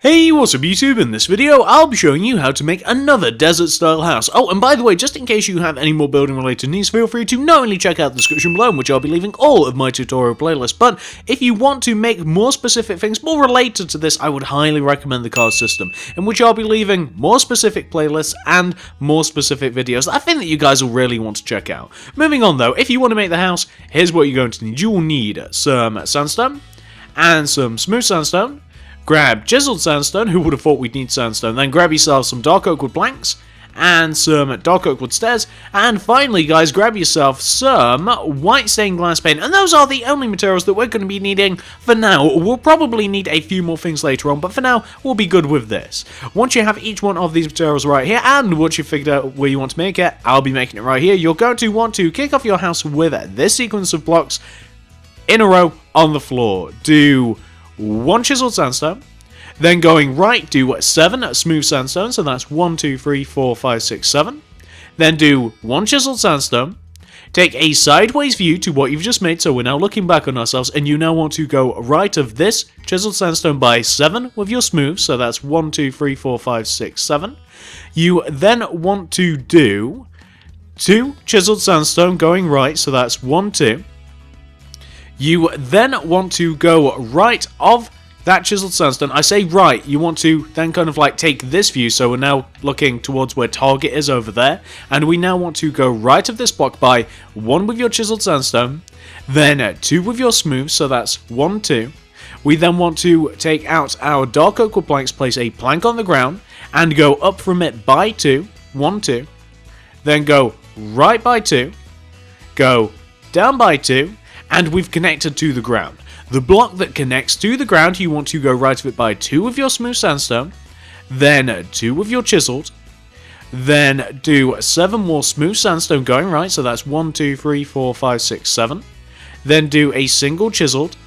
Hey, what's up YouTube? In this video, I'll be showing you how to make another desert style house. Oh, and by the way, just in case you have any more building related needs, feel free to not only check out the description below, in which I'll be leaving all of my tutorial playlists, but if you want to make more specific things more related to this, I would highly recommend the card system, in which I'll be leaving more specific playlists and more specific videos that I think that you guys will really want to check out. Moving on though, if you want to make the house, here's what you're going to need. You will need some sandstone and some smooth sandstone. Grab chiseled sandstone, who would have thought we'd need sandstone, then grab yourself some dark oak wood planks, and some dark oak wood stairs, and finally guys, grab yourself some white stained glass paint, and those are the only materials that we're going to be needing for now. We'll probably need a few more things later on, but for now, we'll be good with this. Once you have each one of these materials right here, and once you've figured out where you want to make it, I'll be making it right here, you're going to want to kick off your house with this sequence of blocks in a row on the floor. Do 1 chiseled sandstone, then going right do 7 smooth sandstone, so that's 1, 2, 3, 4, 5, 6, 7. Then do 1 chiseled sandstone, take a sideways view to what you've just made, so we're now looking back on ourselves, and you now want to go right of this chiseled sandstone by 7 with your smooth, so that's 1, 2, 3, 4, 5, 6, 7. You then want to do 2 chiseled sandstone going right, so that's 1, 2. You then want to go right of that chiseled sandstone. I say right, you want to then kind of like take this view, so we're now looking towards where target is over there, and we now want to go right of this block by 1 with your chiseled sandstone, then 2 with your smooth, so that's 1, 2. We then want to take out our dark oak wood planks, place a plank on the ground, and go up from it by 2, 1, 2. Then go right by 2, go down by 2, and we've connected to the ground. The block that connects to the ground, you want to go right of it by 2 with your smooth sandstone, then 2 with your chiseled, then do 7 more smooth sandstone going right, so that's 1, 2, 3, 4, 5, 6, 7. Then do a single chiseled,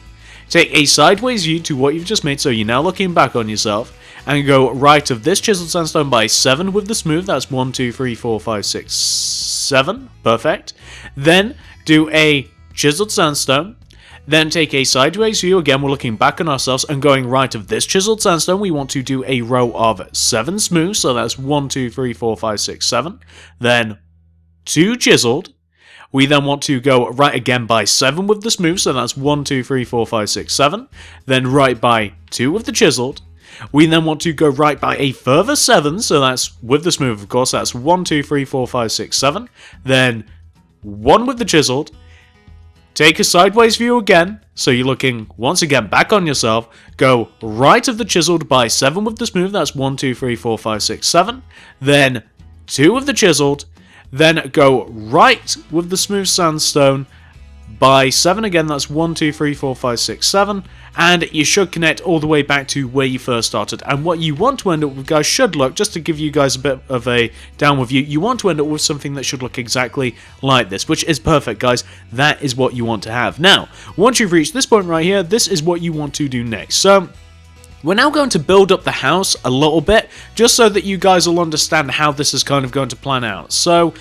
take a sideways view to what you've just made, so you're now looking back on yourself, and go right of this chiseled sandstone by 7 with the smooth, that's 1, 2, 3, 4, 5, 6, 7, perfect. Then do a chiseled sandstone, then take a sideways view, again we're looking back on ourselves, and going right of this chiseled sandstone we want to do a row of 7 smooth, so that's 1, 2, 3, 4, 5, 6, 7, then 2 chiseled. We then want to go right again by 7 with the smooth, so that's 1, 2, 3, 4, 5, 6, 7, then right by 2 with the chiseled. We then want to go right by a further 7, so that's with the smooth of course, that's 1, 2, 3, 4, 5, 6, 7, then 1 with the chiseled. Take a sideways view again, so you're looking once again back on yourself, go right of the chiseled by 7 with the smooth, that's 1, 2, 3, 4, 5, 6, 7, then 2 of the chiseled, then go right with the smooth sandstone by 7 again, that's 1, 2, 3, 4, 5, 6, 7, and you should connect all the way back to where you first started. And what you want to end up with, guys, should look, just to give you guys a bit of a downward view, you want to end up with something that should look exactly like this, which is perfect, guys. That is what you want to have. Now, once you've reached this point right here, this is what you want to do next. So we're now going to build up the house a little bit, just so that you guys will understand how this is kind of going to plan out. So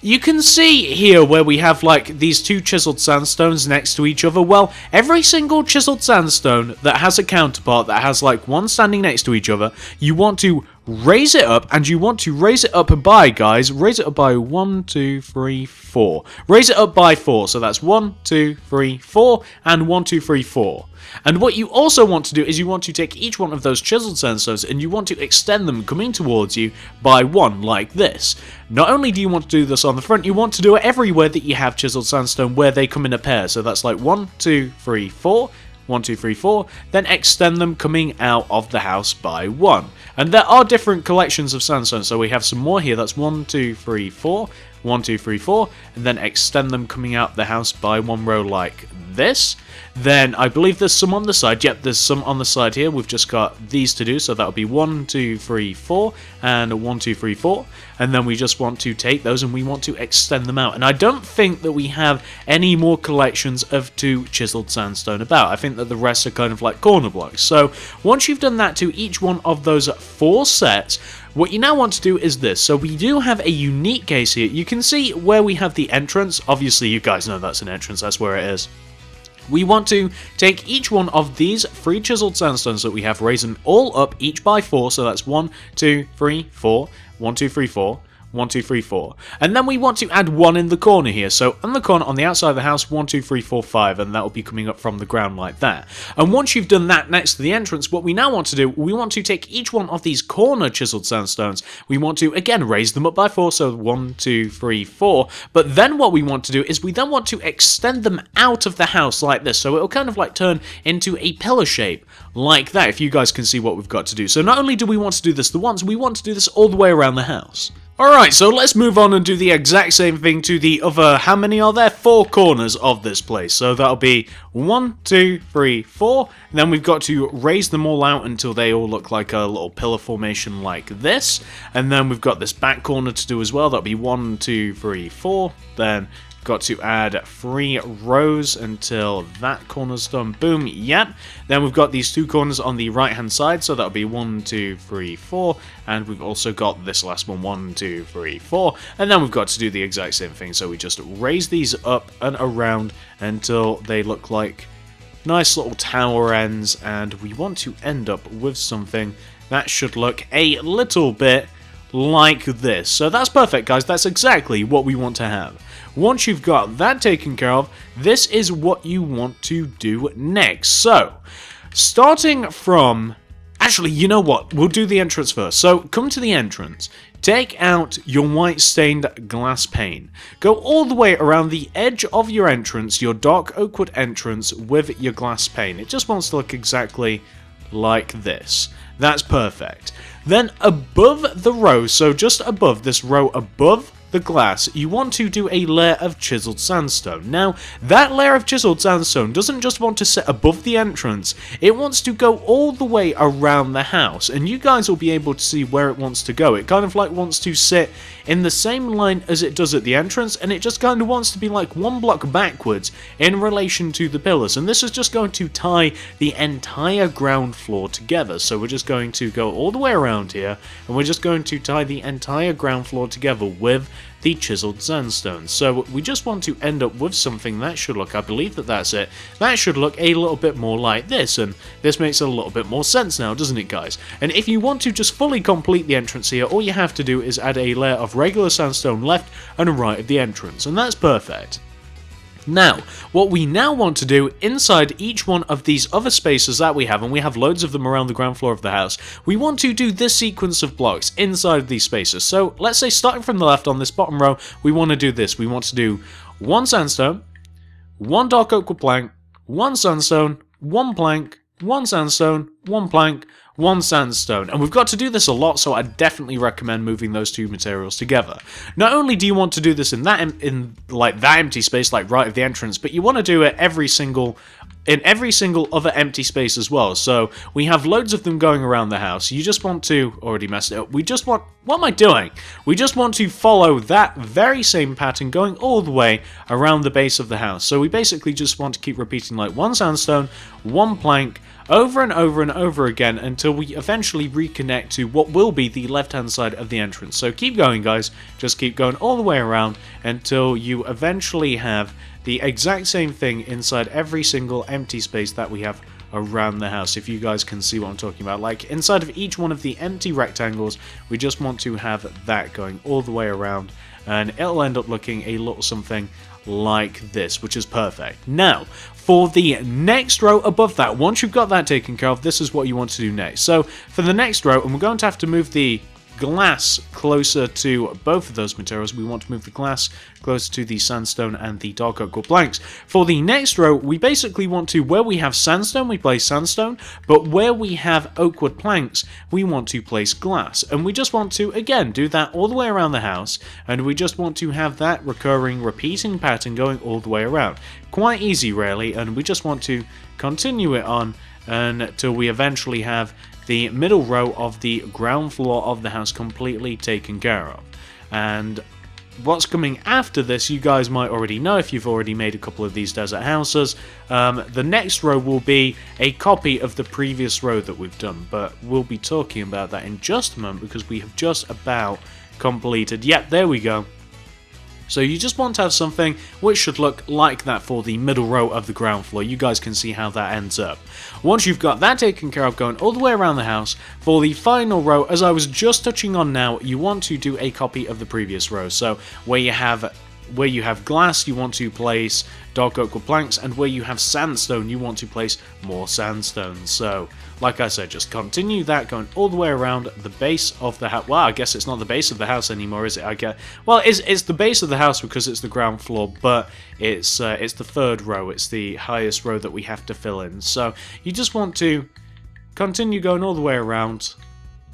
you can see here where we have like these 2 chiseled sandstones next to each other. Well, every single chiseled sandstone that has a counterpart that has like one standing next to each other, you want to raise it up, and you want to raise it up by, guys, raise it up by 1, 2, 3, 4. Raise it up by 4, so that's 1, 2, 3, 4, and 1, 2, 3, 4. And what you also want to do is you want to take each one of those chiseled sandstones and you want to extend them coming towards you by 1, like this. Not only do you want to do this on the front, you want to do it everywhere that you have chiseled sandstone where they come in a pair. So that's like 1, 2, 3, 4, 1, 2, 3, 4, then extend them coming out of the house by 1. And there are different collections of sandstone, so we have some more here, that's 1, 2, 3, 4, 1, 2, 3, 4, and then extend them coming out the house by 1 row like this. Then I believe there's some on the side. Yep, there's some on the side here. We've just got these to do, so that'll be 1, 2, 3, 4, and 1, 2, 3, 4. And then we just want to take those and we want to extend them out. And I don't think that we have any more collections of 2 chiseled sandstone about. I think that the rest are kind of like corner blocks. So once you've done that to each one of those 4 sets, what you now want to do is this. So we do have a unique case here. You can see where we have the entrance. Obviously, you guys know that's an entrance. That's where it is. we want to take each one of these 3 chiseled sandstones that we have, raise them all up each by 4, so that's 1, 2, 3, 4, 1, 2, 3, 4, 1, 2, 3, 4. And then we want to add 1 in the corner here. So in the corner on the outside of the house, 1, 2, 3, 4, 5, and that will be coming up from the ground like that. And once you've done that next to the entrance, what we now want to do, we want to take each one of these corner chiseled sandstones. We want to, again, raise them up by 4, so 1, 2, 3, 4. But then what we want to do is we then want to extend them out of the house like this. So it'll kind of like turn into a pillar shape like that, if you guys can see what we've got to do. So not only do we want to do this the once, we want to do this all the way around the house. Alright, so let's move on and do the exact same thing to the other, how many are there? 4 corners of this place. So that'll be 1, 2, 3, 4, and then we've got to raise them all out until they all look like a little pillar formation like this. And then we've got this back corner to do as well. That'll be 1, 2, 3, 4, then got to add 3 rows until that corner's done. Boom, yep. Then we've got these 2 corners on the right hand side, so that'll be 1, 2, 3, 4, and we've also got this last one, 1, 2, 3, 4, and then we've got to do the exact same thing. So we just raise these up and around until they look like nice little tower ends, and we want to end up with something that should look a little bit like this. So that's perfect, guys. That's exactly what we want to have. Once you've got that taken care of, this is what you want to do next. So, starting from... Actually, you know what? We'll do the entrance first. So, come to the entrance. Take out your white stained glass pane. Go all the way around the edge of your entrance, your dark oak wood entrance, with your glass pane. It just wants to look exactly like this. That's perfect. Then above the row, so just above this row above the glass, you want to do a layer of chiseled sandstone. Now, that layer of chiseled sandstone doesn't just want to sit above the entrance, it wants to go all the way around the house, and you guys will be able to see where it wants to go. It kind of like wants to sit in the same line as it does at the entrance, and it just kind of wants to be like 1 block backwards in relation to the pillars, and this is just going to tie the entire ground floor together. So we're just going to go all the way around here, and we're just going to tie the entire ground floor together with the chiseled sandstone. So we just want to end up with something that should look, I believe that that's it, that should look a little bit more like this, and this makes a little bit more sense now, doesn't it, guys? And if you want to just fully complete the entrance here, all you have to do is add a layer of regular sandstone left and right of the entrance, and that's perfect. Now, what we now want to do inside each one of these other spaces that we have, and we have loads of them around the ground floor of the house, we want to do this sequence of blocks inside of these spaces. So let's say starting from the left on this bottom row, we want to do this. We want to do 1 sandstone, 1 dark oak wood plank, 1 sandstone, 1 plank, 1 sandstone, 1 plank, 1 sandstone, and we've got to do this a lot, so I definitely recommend moving those 2 materials together. Not only do you want to do this in that empty space, like right of the entrance, but you want to do it in every single other empty space as well. So we have loads of them going around the house. You just want to already messed it up. What am I doing? We just want to follow that very same pattern going all the way around the base of the house. So we basically just want to keep repeating like 1 sandstone, 1 plank, over and over and over again until we eventually reconnect to what will be the left hand side of the entrance. So keep going, guys, just keep going all the way around until you eventually have the exact same thing inside every single empty space that we have around the house. If you guys can see what I'm talking about, like inside of each one of the empty rectangles, we just want to have that going all the way around, and it'll end up looking a little something like this, which is perfect. Now, for the next row above that, once you've got that taken care of, this is what you want to do next. So, for the next row, and we're going to have to move the glass closer to both of those materials. We want to move the glass closer to the sandstone and the dark oak wood planks. For the next row, we basically want to, where we have sandstone, we place sandstone, but where we have oak wood planks, we want to place glass. And we just want to, again, do that all the way around the house, and we just want to have that recurring, repeating pattern going all the way around. Quite easy, really, and we just want to continue it on until we eventually have the middle row of the ground floor of the house completely taken care of. And what's coming after this, you guys might already know if you've already made a couple of these desert houses. The next row will be a copy of the previous row that we've done, but we'll be talking about that in just a moment because we have just about completed. Yep, there we go. So you just want to have something which should look like that for the middle row of the ground floor. You guys can see how that ends up. Once you've got that taken care of, going all the way around the house, for the final row, as I was just touching on now, you want to do a copy of the previous row. So where you have glass, you want to place dark oak wood planks, and where you have sandstone, you want to place more sandstone. So, like I said, just continue that, going all the way around the base of the house. Well, I guess it's not the base of the house anymore, is it? Well, it's the base of the house because it's the ground floor, but it's the third row. It's the highest row that we have to fill in. So, you just want to continue going all the way around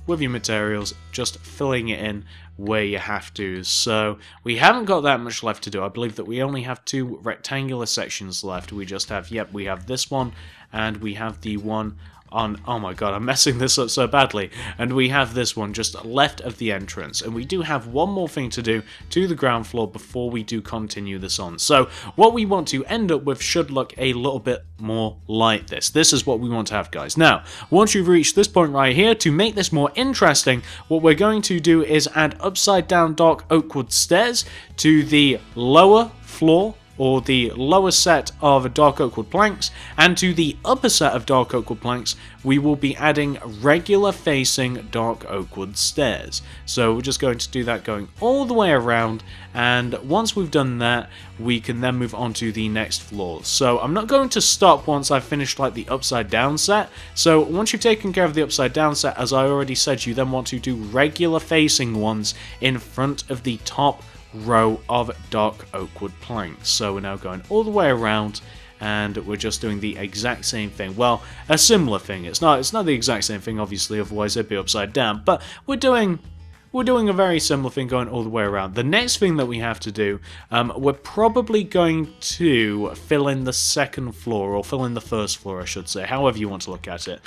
with your materials, just filling it in where you have to. So we haven't got that much left to do. I believe that we only have 2 rectangular sections left. We just have, we have this one, and we have the one on, oh my god, I'm messing this up so badly, and we have this one just left of the entrance, and we do have one more thing to do to the ground floor before we do continue this on. So what we want to end up with should look a little bit more like this. This is what we want to have, guys. Now, once you've reached this point right here, to make this more interesting, what we're going to do is add upside down dark oak wood stairs to the lower floor, or the lower set of dark oak wood planks, and to the upper set of dark oak wood planks, we will be adding regular facing dark oak wood stairs. So we're just going to do that going all the way around, and once we've done that, we can then move on to the next floor. So I'm not going to stop once I've finished like the upside down set. So once you've taken care of the upside down set, as I already said, you then want to do regular facing ones in front of the top row of dark oak wood planks. So we're now going all the way around, and we're just doing the exact same thing. Well, a similar thing. It's not the exact same thing, obviously, otherwise it'd be upside down, but we're doing a very similar thing going all the way around. The next thing that we have to do, we're probably going to fill in the second floor, or fill in the first floor, I should say, however you want to look at it,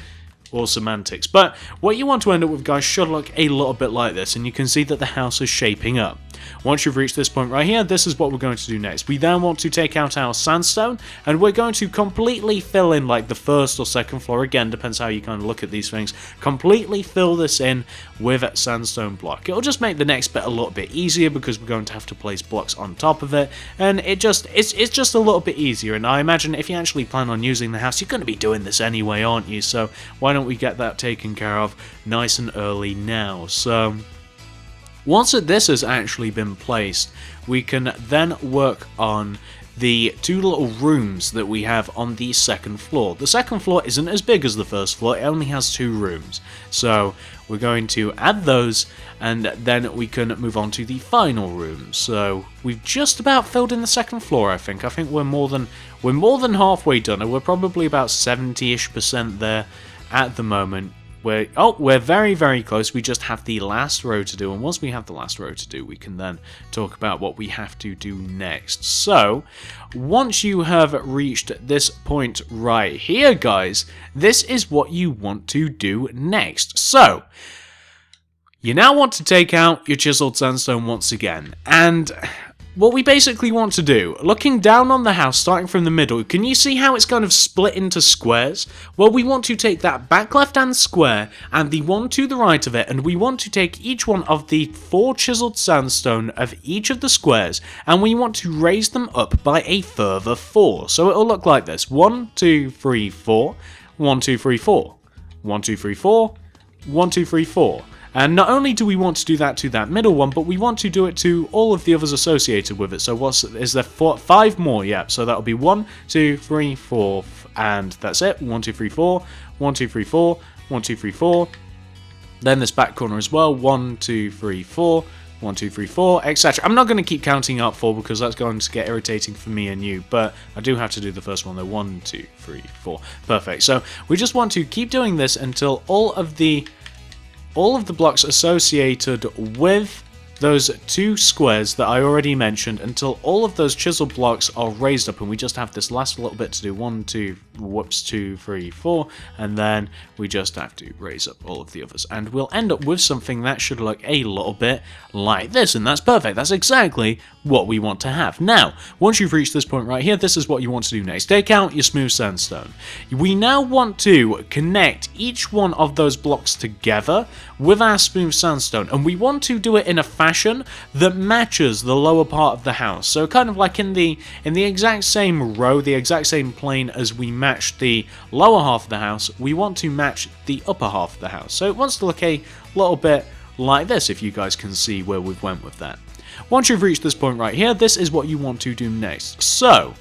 or semantics. But what you want to end up with, guys, should look a little bit like this, and you can see that the house is shaping up. Once you've reached this point right here, this is what we're going to do next. We then want to take out our sandstone, and we're going to completely fill in like the first or second floor. Again, depends how you kind of look at these things. Completely fill this in with a sandstone block. It'll just make the next bit a little bit easier because we're going to have to place blocks on top of it, and it's just a little bit easier. And I imagine if you actually plan on using the house, you're going to be doing this anyway, aren't you? So why don't we get that taken care of nice and early now? So once this has actually been placed, we can then work on the 2 little rooms that we have on the second floor. The second floor isn't as big as the first floor, it only has 2 rooms. So we're going to add those, and then we can move on to the final room. So we've just about filled in the second floor, I think. I think we're more than halfway done, and we're probably about 70-ish% there at the moment. We're very, very close. We just have the last row to do, and once we have the last row to do, we can then talk about what we have to do next. So, once you have reached this point right here, guys, this is what you want to do next. So, you now want to take out your chiseled sandstone once again, and what we basically want to do, looking down on the house, starting from the middle, can you see how it's kind of split into squares? Well, we want to take that back left-hand square and the one to the right of it, and we want to take each one of the 4 chiseled sandstone of each of the squares, and we want to raise them up by a further 4. So it'll look like this: 1, 2, 3, 4, 1, 2, 3, 4, 1, 2, 3, 4, 1, 2, 3, 4. And not only do we want to do that to that middle one, but we want to do it to all of the others associated with it. So is there 5 more? Yeah, so that'll be 1, 2, 3, 4, and that's it. 1, 2, 3, 4, 1, 2, 3, 4, 1, 2, 3, 4. Then this back corner as well. 1, 2, 3, 4, 1, 2, 3, 4, etc. I'm not going to keep counting up 4 because that's going to get irritating for me and you, but I do have to do the first one though. 1, 2, 3, 4. Perfect. So we just want to keep doing this until all of the blocks associated with those 2 squares that I already mentioned, until all of those chisel blocks are raised up, and we just have this last little bit to do. 1, 2, 3, 4, and then we just have to raise up all of the others, and we'll end up with something that should look a little bit like this, and that's perfect. That's exactly what we want to have. Now, once you've reached this point right here, this is what you want to do next. Take out your smooth sandstone. We now want to connect each one of those blocks together with our smooth sandstone, and we want to do it in a fashion fashion that matches the lower part of the house. So kind of like in the exact same row, the exact same plane as we matched the lower half of the house, we want to match the upper half of the house. So it wants to look a little bit like this, if you guys can see where we've went with that. Once you've reached this point right here, this is what you want to do next. So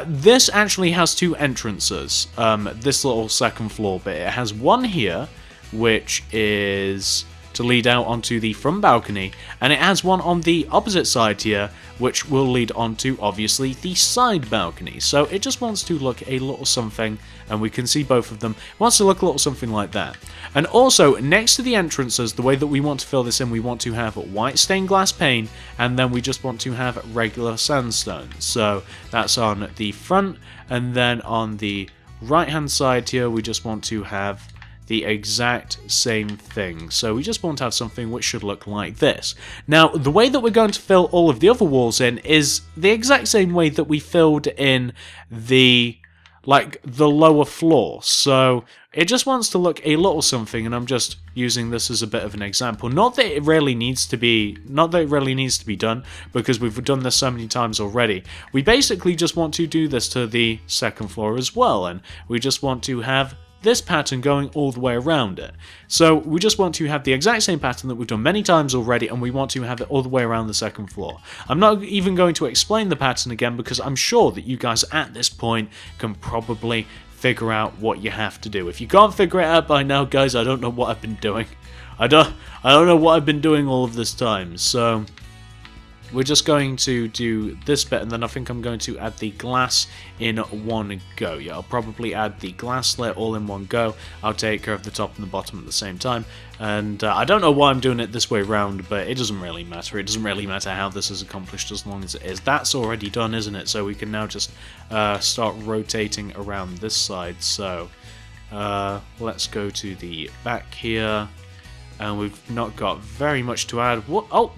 this actually has two entrances, this little second floor bit. It has one here, which is to lead out onto the front balcony, and it has one on the opposite side here, which will lead onto, obviously, the side balcony. So it just wants to look a little something, and we can see both of them. It wants to look a little something like that. And also, next to the entrances, the way that we want to fill this in, we want to have white stained glass pane, and then we just want to have regular sandstone. So that's on the front, and then on the right-hand side here, we just want to have the exact same thing. So we just want to have something which should look like this. Now, the way that we're going to fill all of the other walls in is the exact same way that we filled in the lower floor. So it just wants to look a little something, and I'm just using this as a bit of an example. Not that it really needs to be done, because we've done this so many times already. We basically just want to do this to the second floor as well, and we just want to have this pattern going all the way around it. So we just want to have the exact same pattern that we've done many times already, and we want to have it all the way around the second floor. I'm not even going to explain the pattern again, because I'm sure that you guys at this point can probably figure out what you have to do. If you can't figure it out by now, guys, I don't know what I've been doing. I don't know what I've been doing all of this time. So we're just going to do this bit, and then I think I'm going to add the glass in one go. Yeah, I'll probably add the glass slit all in one go. I'll take care of the top and the bottom at the same time. And I don't know why I'm doing it this way round, but it doesn't really matter. It doesn't really matter how this is accomplished as long as it is. That's already done, isn't it? So we can now just start rotating around this side. So let's go to the back here. And we've not got very much to add. What? Oh,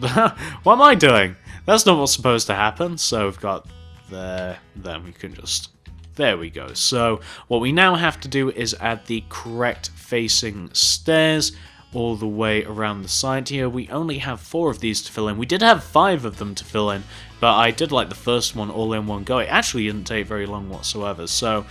what am I doing? That's not what's supposed to happen. So we've got there. Then we can just... There we go. So what we now have to do is add the correct facing stairs all the way around the side here. We only have 4 of these to fill in. We did have 5 of them to fill in, but I did like the first one all in one go. It actually didn't take very long whatsoever. So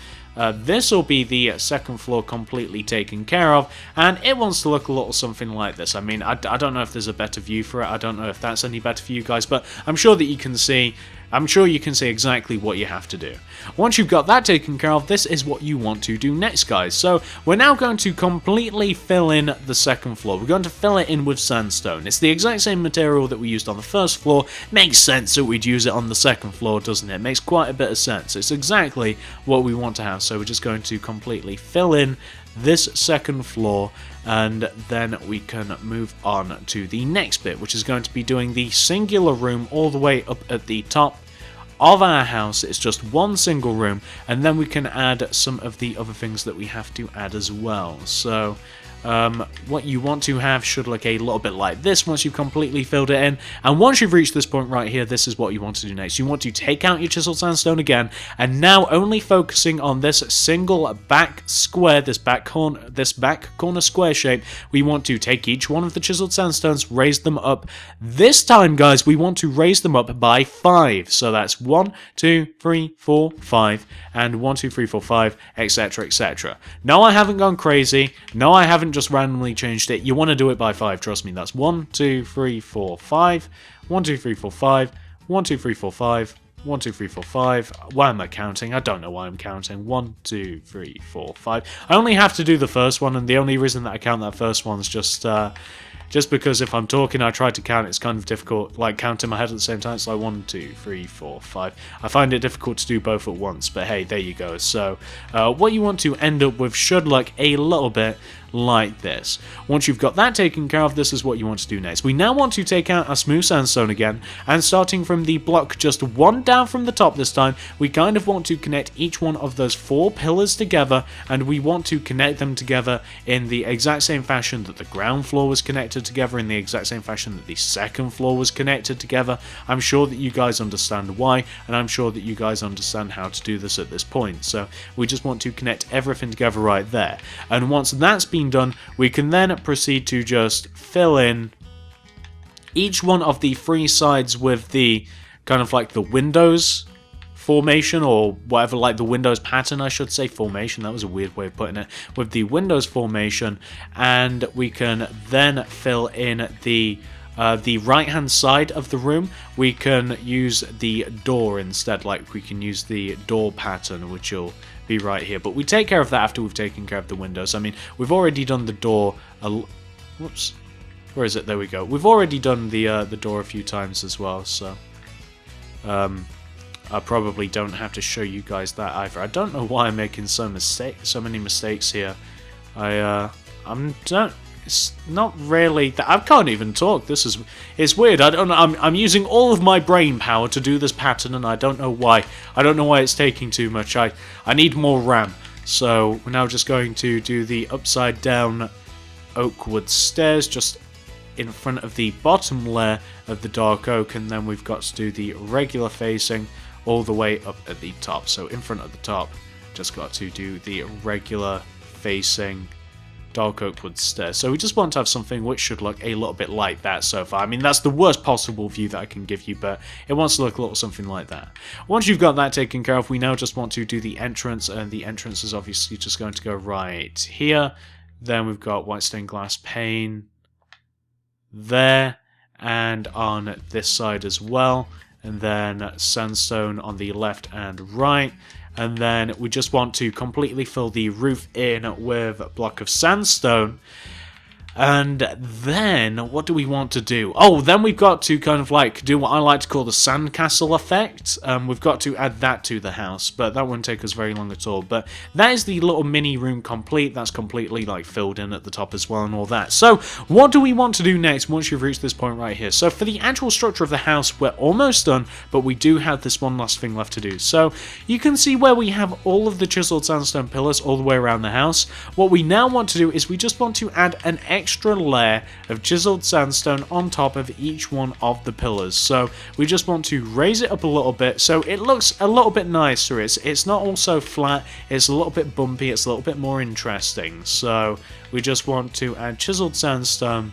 this will be the second floor completely taken care of, and it wants to look a little something like this. I mean, I don't know if there's a better view for it. I don't know if that's any better for you guys, but I'm sure that you can see. I'm sure you can see exactly what you have to do. Once you've got that taken care of, this is what you want to do next, guys. So we're now going to completely fill in the second floor. We're going to fill it in with sandstone. It's the exact same material that we used on the first floor. Makes sense that we'd use it on the second floor, doesn't it? Makes quite a bit of sense. It's exactly what we want to have. So we're just going to completely fill in this second floor, and then we can move on to the next bit, which is going to be doing the singular room all the way up at the top of our house. It's just one single room, and then we can add some of the other things that we have to add as well. So what you want to have should look a little bit like this once you've completely filled it in. And once you've reached this point right here, this is what you want to do next. You want to take out your chiseled sandstone again, and now only focusing on this single back square, this back corner square shape. We want to take each one of the chiseled sandstones, raise them up. This time, guys, we want to raise them up by 5. So that's 1, 2, 3, 4, 5, and 1, 2, 3, 4, 5, etc., etc. No, I haven't gone crazy. No, I haven't just randomly changed it. You want to do it by 5, trust me. That's 1, 2, 3, 4, 5, 1, 2, 3, 4, 5, 1, 2, 3, 4, 5, 1, 2, 3, 4, 5. Why am I counting? I don't know why I'm counting. 1, 2, 3, 4, 5. I only have to do the first one, and the only reason that I count that first one is just because if I'm talking, I try to count, it's kind of difficult, like count in my head at the same time. It's like 1, 2, 3, 4, 5. I find it difficult to do both at once, but hey, there you go. So what you want to end up with should look a little bit like this. Once you've got that taken care of, this is what you want to do next. We now want to take out our smooth sandstone again, and starting from the block just one down from the top this time, we kind of want to connect each one of those 4 pillars together, and we want to connect them together in the exact same fashion that the ground floor was connected together, in the exact same fashion that the second floor was connected together. I'm sure that you guys understand why, and I'm sure that you guys understand how to do this at this point. So we just want to connect everything together right there, and once that's been done, we can then proceed to just fill in each one of the three sides with the kind of like the windows formation, or whatever, like the windows pattern, I should say. Formation, that was a weird way of putting it. With the windows formation, and we can then fill in the right hand side of the room. We can use the door instead, like we can use the door pattern, which will be right here. But we take care of that after we've taken care of the windows. I mean, we've already done the door. Whoops. Where is it? There we go. We've already done the door a few times as well, so I probably don't have to show you guys that either. I don't know why I'm making so many mistakes here. It's not really that I can't even talk. It's weird. I don't know. I'm using all of my brain power to do this pattern, and I don't know why. I don't know why it's taking too much. I need more RAM. So we're now just going to do the upside down oak wood stairs just in front of the bottom layer of the dark oak, and then we've got to do the regular facing all the way up at the top. So in front of the top, just got to do the regular facing dark oak wood stairs. So we just want to have something which should look a little bit like that so far. I mean, that's the worst possible view that I can give you, but it wants to look a little something like that. Once you've got that taken care of, we now just want to do the entrance, and the entrance is obviously just going to go right here. Then we've got white stained glass pane there, and on this side as well, and then sandstone on the left and right. And then we just want to completely fill the roof in with a block of sandstone. And then, what do we want to do? Oh, then we've got to kind of like do what I like to call the sandcastle effect. We've got to add that to the house, but that won't take us very long at all. But that is the little mini room complete. That's completely like filled in at the top as well and all that. So, what do we want to do next once you've reached this point right here? So, for the actual structure of the house, we're almost done, but we do have this one last thing left to do. So, you can see where we have all of the chiseled sandstone pillars all the way around the house. What we now want to do is we just want to add an extra layer of chiseled sandstone on top of each one of the pillars. So we just want to raise it up a little bit so it looks a little bit nicer. It's not also flat, it's a little bit bumpy, it's a little bit more interesting. So we just want to add chiseled sandstone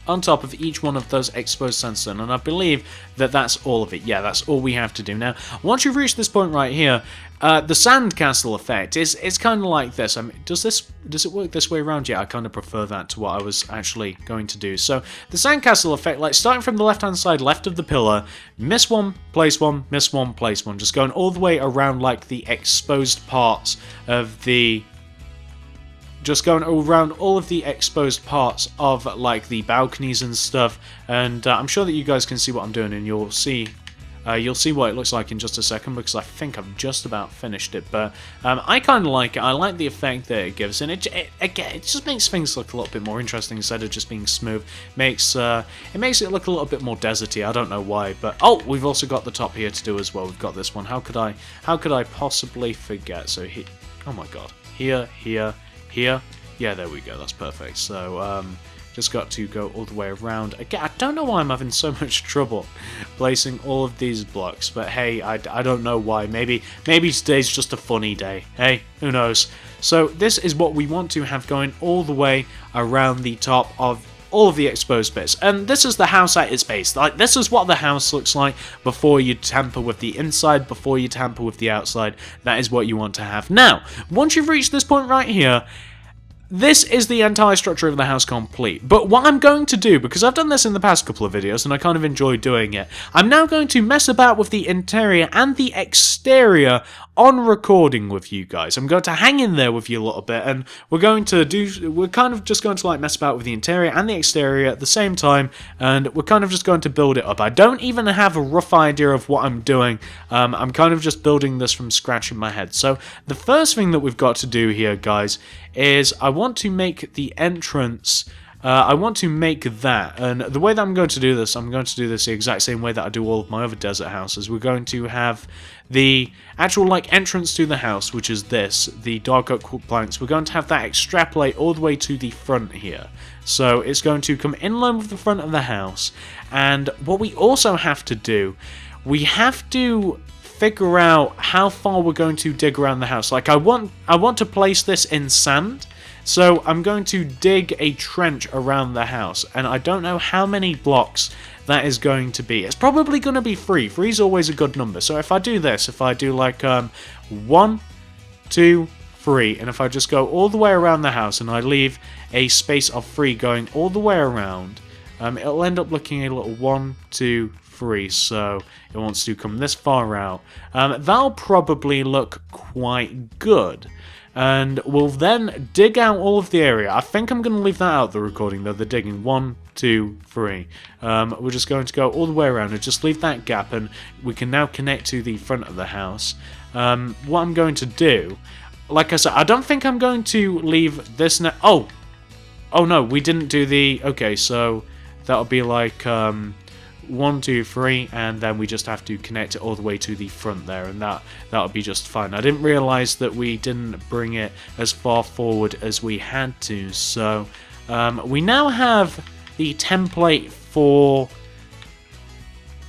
on top of each one of those exposed sandstone, and I believe that that's all of it. Yeah, that's all we have to do. Now, once you've reached this point right here, the sandcastle effect is kind of like this. I mean, does it work this way around? Yeah, I kind of prefer that to what I was actually going to do. So the sandcastle effect, like starting from the left-hand side, left of the pillar, miss one, place one, miss one, place one, just going all the way around like the exposed parts of the. Just going around all of the exposed parts of like the balconies and stuff, and I'm sure that you guys can see what I'm doing, and you'll see what it looks like in just a second, because I think I've just about finished it. But I kind of like it. I like the effect that it gives, and it just makes things look a little bit more interesting instead of just being smooth. It makes it look a little bit more deserty. I don't know why, but oh, we've also got the top here to do as well. We've got this one. How could I possibly forget? So oh my god, here. Yeah, there we go, that's perfect. So, just got to go all the way around. Again, I don't know why I'm having so much trouble placing all of these blocks, but hey, I don't know why. Maybe today's just a funny day. Hey, who knows? So, this is what we want to have going all the way around the top of all of the exposed bits, and this is the house at its base. Like, this is what the house looks like before you tamper with the inside, before you tamper with the outside. That is what you want to have. Now, once you've reached this point right here, this is the entire structure of the house complete. But what I'm going to do, because I've done this in the past couple of videos and I kind of enjoy doing it, I'm now going to mess about with the interior and the exterior on recording with you guys. I'm going to hang in there with you a little bit, and we're kind of just going to like mess about with the interior and the exterior at the same time, and we're kind of just going to build it up. I don't even have a rough idea of what I'm doing. I'm kind of just building this from scratch in my head. So the first thing that we've got to do here, guys, is I want to make the entrance. I want to make that, and the way that I'm going to do this, I'm going to do this the exact same way that I do all of my other desert houses. We're going to have the actual like entrance to the house, which is this, the dark oak planks. We're going to have that extrapolate all the way to the front here. So it's going to come in line with the front of the house. And what we also have to do, we have to figure out how far we're going to dig around the house. Like I want to place this in sand. So I'm going to dig a trench around the house, and I don't know how many blocks that is going to be. It's probably going to be 3. 3 is always a good number. So if I do this, if I do like 1, 2, 3, and if I just go all the way around the house and I leave a space of 3 going all the way around, it'll end up looking a little 1, 2, 3. So it wants to come this far out. That'll probably look quite good. And we'll then dig out all of the area. I think I'm going to leave that out, the recording, though, the digging. 1, 2, 3. We're just going to go all the way around and just leave that gap, and we can now connect to the front of the house. What I'm going to do, like I said, I don't think I'm going to leave this... Oh, no, we didn't do the... Okay, so that'll be like... 1, 2, 3, and then we just have to connect it all the way to the front there, and that'll be just fine. I didn't realize that we didn't bring it as far forward as we had to, so we now have the template for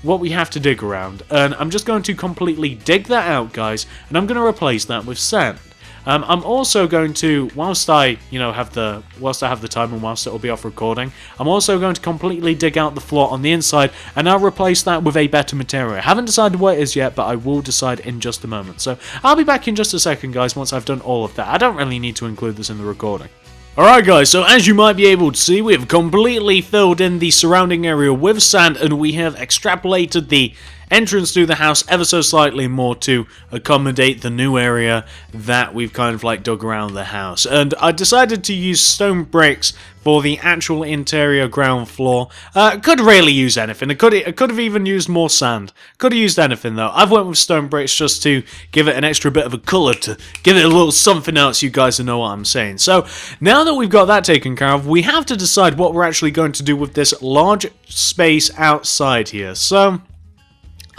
what we have to dig around, and I'm just going to completely dig that out, guys, and I'm going to replace that with sand. I'm also going to, whilst I have the time and whilst it will be off recording, I'm also going to completely dig out the floor on the inside, and I'll replace that with a better material. I haven't decided what it is yet, but I will decide in just a moment. So I'll be back in just a second, guys, once I've done all of that. I don't really need to include this in the recording. Alright guys, so as you might be able to see, we have completely filled in the surrounding area with sand, and we have extrapolated the entrance to the house ever so slightly more to accommodate the new area that we've kind of like dug around the house. And I decided to use stone bricks for the actual interior ground floor. Could really use anything. I could have even used more sand. Could have used anything though. I've went with stone bricks just to give it an extra bit of a colour, to give it a little something else, you guys know what I'm saying. So now that we've got that taken care of, we have to decide what we're actually going to do with this large space outside here. So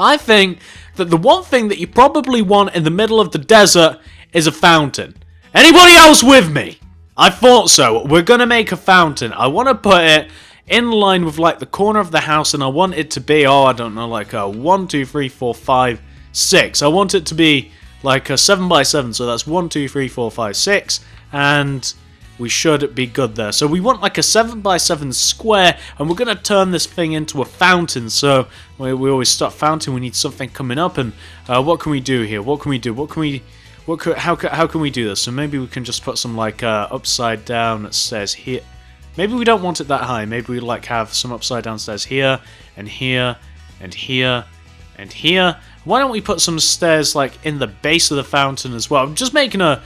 I think that the one thing that you probably want in the middle of the desert is a fountain. Anybody else with me? I thought so. We're going to make a fountain. I want to put it in line with like the corner of the house, and I want it to be, I don't know, like a 1, 2, 3, 4, 5, 6. I want it to be like a 7 by 7, so that's 1, 2, 3, 4, 5, 6, and we should be good there. So we want like a 7 by 7 square, and we're going to turn this thing into a fountain. So we always start fountain, we need something coming up, and what can we do here? What can we do? How can we do this? So maybe we can just put some like upside down stairs here. Maybe we don't want it that high. Maybe we like have some upside down stairs here, and here, and here, and here. Why don't we put some stairs like in the base of the fountain as well? I'm just making a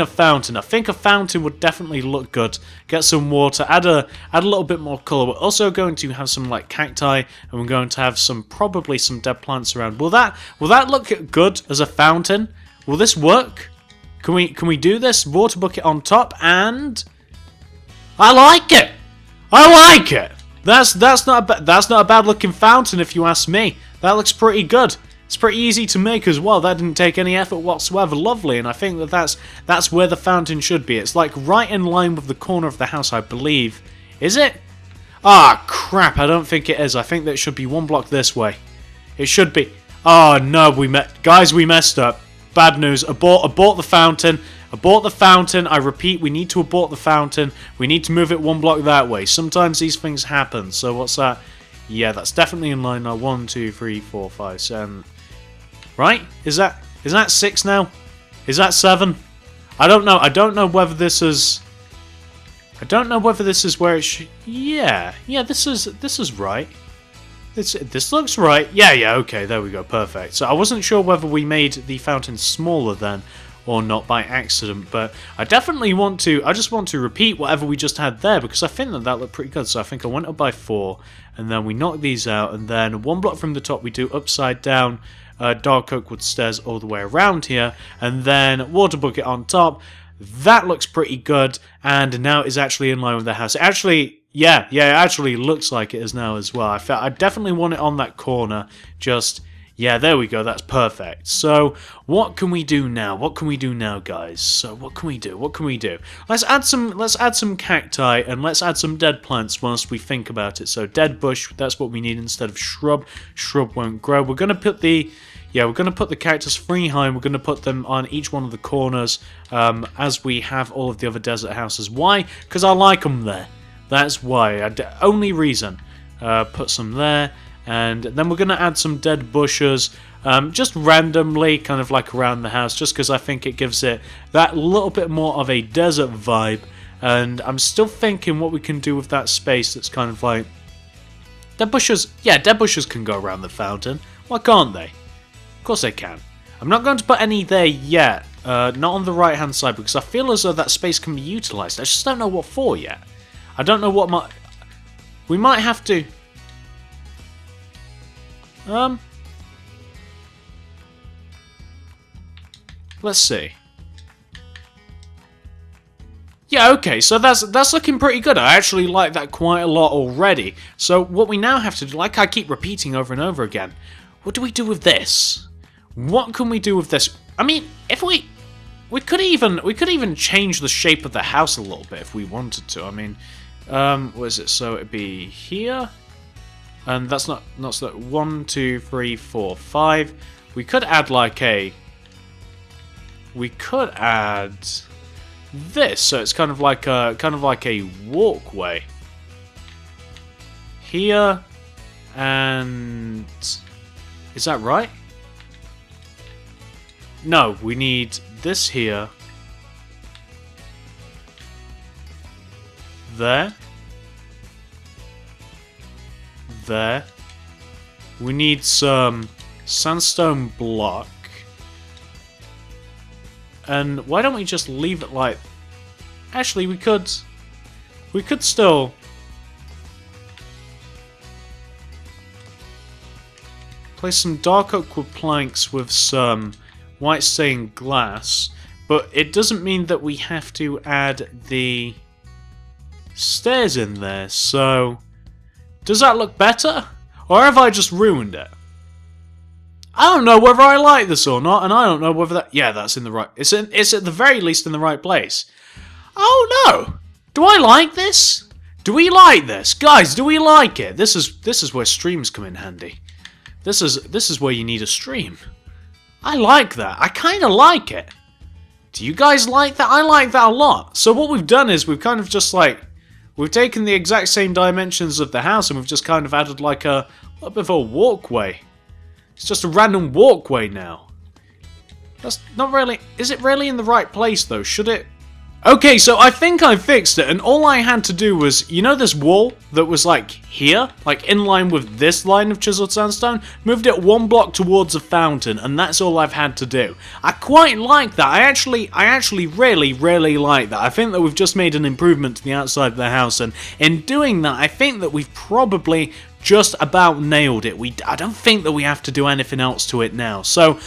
fountain. I think a fountain would definitely look good. Get some water, add a little bit more color. We're also going to have some like cacti, and we're going to have probably some dead plants around. Will that look good as a fountain? Will this work? Can we do this? Water bucket on top, and I like it. I like it. That's not a bad looking fountain if you ask me. That looks pretty good. It's pretty easy to make as well. That didn't take any effort whatsoever. Lovely, and I think that's where the fountain should be. It's like right in line with the corner of the house, I believe. Is it? Ah, crap, I don't think it is. I think that it should be 1 block this way. It should be. Oh, no, guys, we messed up. Bad news. Abort the fountain. Abort the fountain. I repeat, we need to abort the fountain. We need to move it 1 block that way. Sometimes these things happen. So what's that? Yeah, that's definitely in line now. 1, 2, 3, 4, 5, 7... Right? Is that 6 now? Is that 7? I don't know. I don't know whether this is where it should. Yeah, this is right. This looks right. Yeah, okay, there we go, perfect. So I wasn't sure whether we made the fountain smaller then or not by accident, but I definitely want to. I just want to repeat whatever we just had there, because I think that looked pretty good. So I think I went up by 4, and then we knocked these out, and then 1 block from the top we do upside down. Dark oak wood stairs all the way around here, and then water bucket on top. That looks pretty good, and now it's actually in line with the house. Actually, yeah, it actually looks like it is now as well. I definitely want it on that corner. Yeah, there we go. That's perfect. So, what can we do now? What can we do now, guys? So, what can we do? Let's add some cacti, and let's add some dead plants whilst we think about it. So, dead bush, that's what we need instead of shrub. Shrub won't grow. We're going to put the yeah, we're going to put the characters freehold. We're going to put them on each one of the corners as we have all of the other desert houses. Why? Because I like them there. That's why. Only reason. Put some there. And then we're going to add some dead bushes. Just randomly, kind of like around the house. Just because I think it gives it that little bit more of a desert vibe. And I'm still thinking what we can do with that space that's kind of like... Dead bushes. Yeah, dead bushes can go around the fountain. Why can't they? Of course they can. I'm not going to put any there yet, not on the right hand side, because I feel as though that space can be utilised. I just don't know what for yet. I don't know what we might have to... Let's see. Yeah, okay, so that's looking pretty good. I actually like that quite a lot already. So what we now have to do, like I keep repeating over and over again, what do we do with this? What can we do with this? I mean, if we could even change the shape of the house a little bit if we wanted to. I mean, what is it? So it'd be here, and that's not so 1, 2, 3, 4, 5. We could add like a. We could add this, so it's kind of like a walkway here, and is that right? No, we need this here. There. There. We need some sandstone block. And why don't we just leave it like... Actually, we could still... place some dark oak wood planks with some white stained glass, but it doesn't mean that we have to add the stairs in there, so does that look better? Or have I just ruined it? I don't know whether I like this or not, and I don't know whether that... Yeah, that's in the right... It's at the very least in the right place. Oh no! Do I like this? Do we like this? Guys, do we like it? This is where streams come in handy. This is where you need a stream. I like that. I kind of like it. Do you guys like that? I like that a lot. So what we've done is we've kind of just like... We've taken the exact same dimensions of the house and we've just kind of added like a little bit of a walkway. It's just a random walkway now. That's not really... Is it really in the right place though? Should it... Okay, so I think I fixed it, and all I had to do was, you know this wall that was like here? Like in line with this line of chiseled sandstone? Moved it 1 block towards a fountain, and that's all I've had to do. I quite like that. I actually really, really like that. I think that we've just made an improvement to the outside of the house, and in doing that, I think that we've probably just about nailed it. I don't think that we have to do anything else to it now. So...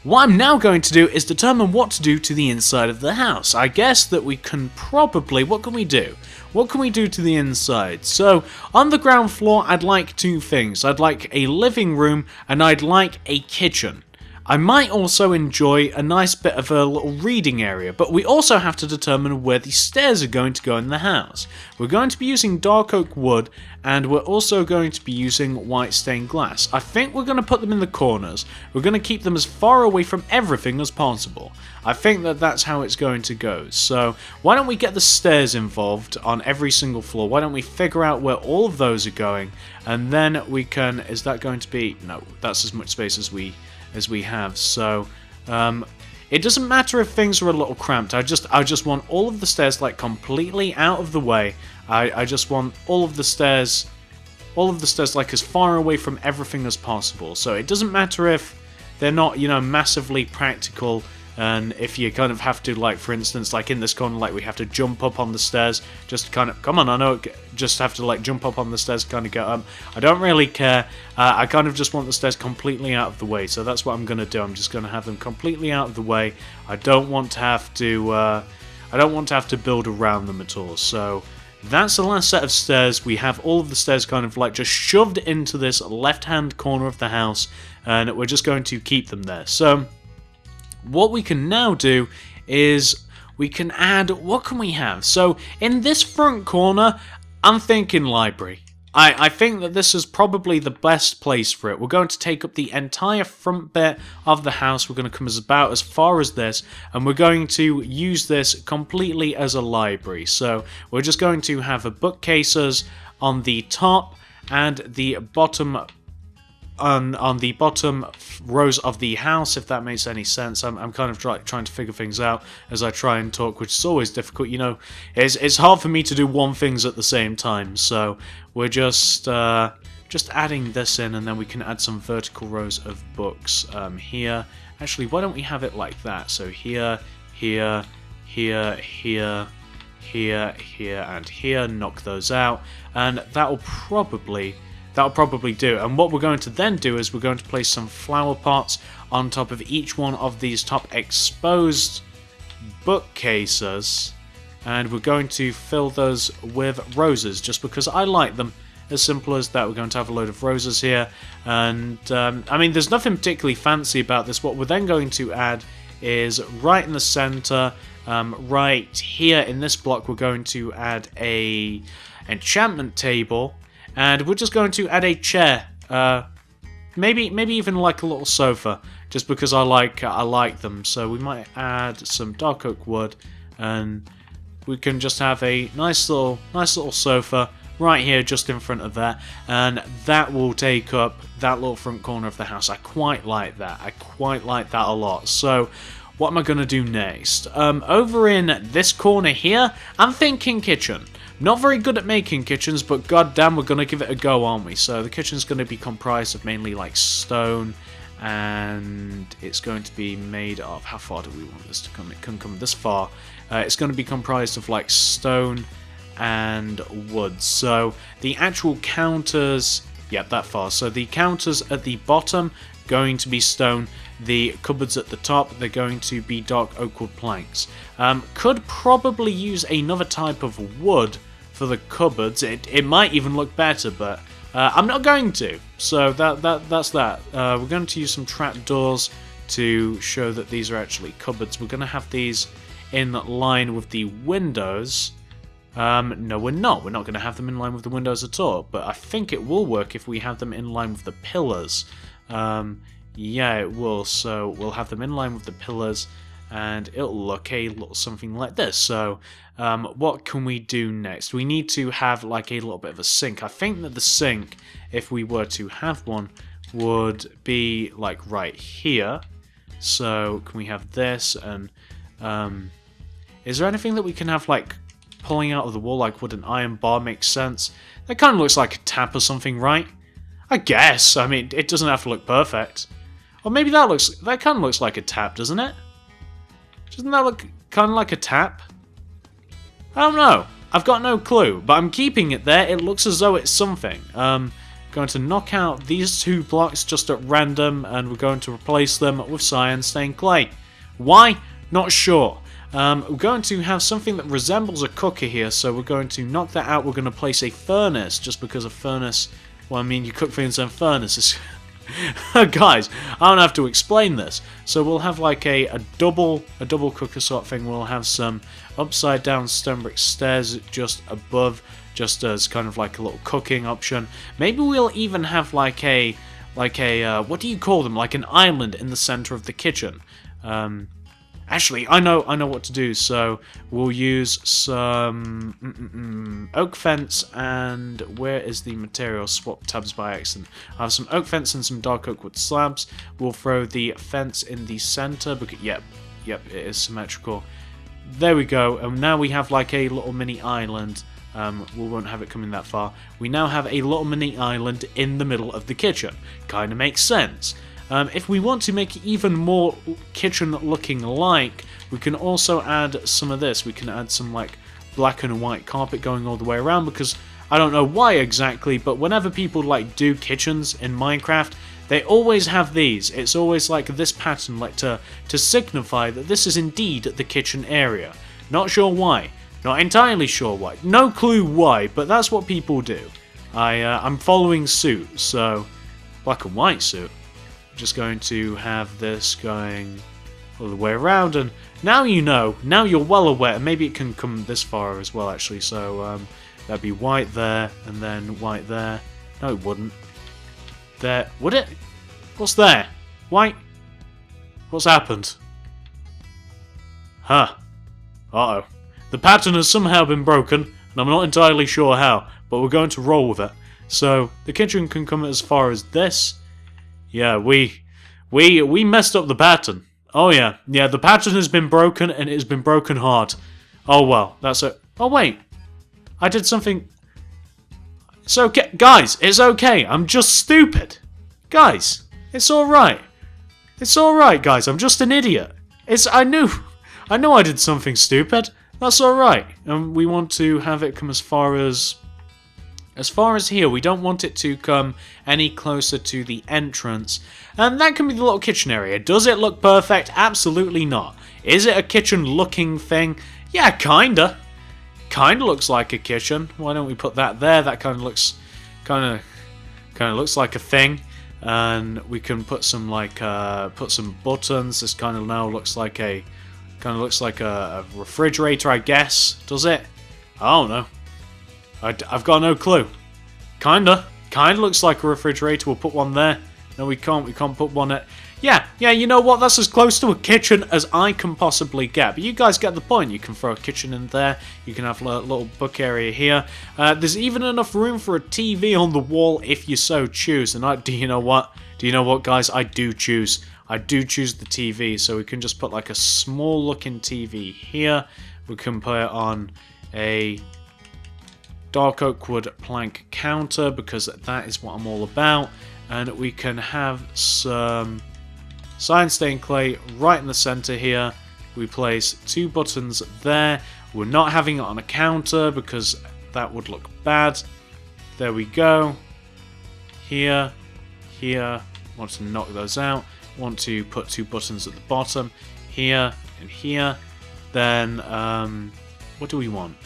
what I'm now going to do is determine what to do to the inside of the house. I guess that we can probably... What can we do? What can we do to the inside? So, on the ground floor, I'd like 2 things. I'd like a living room, and I'd like a kitchen. I might also enjoy a nice bit of a little reading area, but we also have to determine where the stairs are going to go in the house. We're going to be using dark oak wood, and we're also going to be using white stained glass. I think we're going to put them in the corners. We're going to keep them as far away from everything as possible. I think that that's how it's going to go. So why don't we get the stairs involved on every single floor? Why don't we figure out where all of those are going, and then we can... Is that going to be... No, that's as much space as we have. So it doesn't matter if things are a little cramped. I just want all of the stairs like completely out of the way. I just want all of the stairs like as far away from everything as possible. So it doesn't matter if they're not, you know, massively practical, and if you kind of have to, like, for instance, like in this corner, like we have to jump up on the stairs, just kind of, come on, I know, just have to like jump up on the stairs, kind of get up. I don't really care. I kind of just want the stairs completely out of the way, so that's what I'm going to do. I'm just going to have them completely out of the way. I don't want to have to build around them at all. So that's the last set of stairs. We have all of the stairs kind of like just shoved into this left-hand corner of the house, and we're just going to keep them there. So what we can now do is we can add... What can we have? So in this front corner, I'm thinking library. I think that this is probably the best place for it. We're going to take up the entire front bit of the house. We're going to come about as far as this, and we're going to use this completely as a library. So we're just going to have the bookcases on the top and the bottom on the bottom rows of the house, if that makes any sense. I'm kind of trying to figure things out as I try and talk, which is always difficult. You know, it's hard for me to do one things at the same time. So we're just adding this in, and then we can add some vertical rows of books here. Actually, why don't we have it like that? So here, here, here, here, here, here, and here. Knock those out, and that'll probably do. And what we're going to then do is we're going to place some flower pots on top of each one of these top exposed bookcases, and we're going to fill those with roses just because I like them. As simple as that. We're going to have a load of roses here, and I mean, there's nothing particularly fancy about this. What we're then going to add is right in the center, right here in this block, we're going to add a enchantment table. And we're just going to add a chair, maybe even like a little sofa, just because I like them. So we might add some dark oak wood, and we can just have a nice little sofa right here, just in front of that, and that will take up that little front corner of the house. I quite like that. I quite like that a lot. So what am I going to do next? Over in this corner here, I'm thinking kitchen. Not very good at making kitchens, but goddamn, we're going to give it a go, aren't we? So the kitchen's going to be comprised of mainly like stone, and it's going to be made of... How far do we want this to come? It can come this far. It's going to be comprised of like stone and wood. So the actual counters... Yep, that far. So the counters at the bottom going to be stone. The cupboards at the top, they're going to be dark oak wood planks. Could probably use another type of wood for the cupboards. It might even look better, but I'm not going to. So that's that. We're going to use some trapdoors to show that these are actually cupboards. We're going to have these in line with the windows. No, we're not. We're not going to have them in line with the windows at all. But I think it will work if we have them in line with the pillars. Yeah, it will. So we'll have them in line with the pillars, and it'll look something like this. So what can we do next? We need to have like a little bit of a sink. I think that the sink, if we were to have one, would be like right here. So can we have this? And is there anything that we can have like pulling out of the wall, like would an iron bar make sense? That kind of looks like a tap or something, right? I guess. I mean, it doesn't have to look perfect. Or maybe that kind of looks like a tap, doesn't it? Doesn't that look kind of like a tap? I don't know. I've got no clue, but I'm keeping it there. It looks as though it's something. Going to knock out these two blocks just at random, and we're going to replace them with cyan stained clay. Why? Not sure. We're going to have something that resembles a cooker here, so we're going to knock that out. We're going to place a furnace, just because a furnace... Well, I mean, you cook things in furnaces. Guys, I don't have to explain this. So we'll have like a double cooker sort of thing. We'll have some upside down stone brick stairs just above, just as kind of like a little cooking option. Maybe we'll even have like a what do you call them? Like an island in the center of the kitchen. Actually, I know what to do. So we'll use some oak fence, and where is the material? Swap tabs by accident. I have some oak fence and some dark oak wood slabs. We'll throw the fence in the center because yep, it is symmetrical. There we go. And now we have like a little mini island. We won't have it coming that far. We now have a little mini island in the middle of the kitchen. Kind of makes sense. If we want to make it even more kitchen looking like, we can also add some of this. We can add some like black and white carpet going all the way around, because I don't know why exactly, but whenever people like do kitchens in Minecraft, they always have these. It's always like this pattern, like to signify that this is indeed the kitchen area. Not sure why. Not entirely sure why. No clue why, but that's what people do. I'm following suit, so black and white suit. Just going to have this going all the way around, and now you know, now you're well aware, and maybe it can come this far as well actually, so That'd be white there, and then white there. No, it wouldn't. There. Would it? What's there? White? What's happened? Huh. Uh-oh. The pattern has somehow been broken, and I'm not entirely sure how, but we're going to roll with it. So, the kitchen can come as far as this. Yeah, we messed up the pattern. Oh yeah. Yeah, the pattern has been broken, and it has been broken hard. Oh well, that's it. Oh wait. I did something... It's okay. Guys, it's okay. I'm just stupid. Guys, it's alright. It's alright, guys. I'm just an idiot. I knew I did something stupid. That's alright. And we want to have it come as far as here. We don't want it to come any closer to the entrance. And that can be the little kitchen area. Does it look perfect? Absolutely not. Is it a kitchen-looking thing? Yeah, kinda. Kinda looks like a kitchen. Why don't we put that there? That kind of looks like a thing. And we can put some put some buttons. This kind of now looks like a refrigerator, I guess. Does it? I don't know. I've got no clue. Kinda looks like a refrigerator. We'll put one there. No, we can't. We can't put one at... Yeah, you know what? That's as close to a kitchen as I can possibly get. But you guys get the point. You can throw a kitchen in there. You can have a little book area here. There's even enough room for a TV on the wall if you so choose. And do you know what? Do you know what, guys? I do choose. I do choose the TV. So we can just put like a small looking TV here. We can put it on a dark oak wood plank counter because that is what I'm all about. And we can have some cyan stained clay right in the center here. We place 2 buttons there. We're not having it on a counter because that would look bad. There we go. Here. Want to knock those out. Want to put 2 buttons at the bottom. Here and here. Then, what do we want?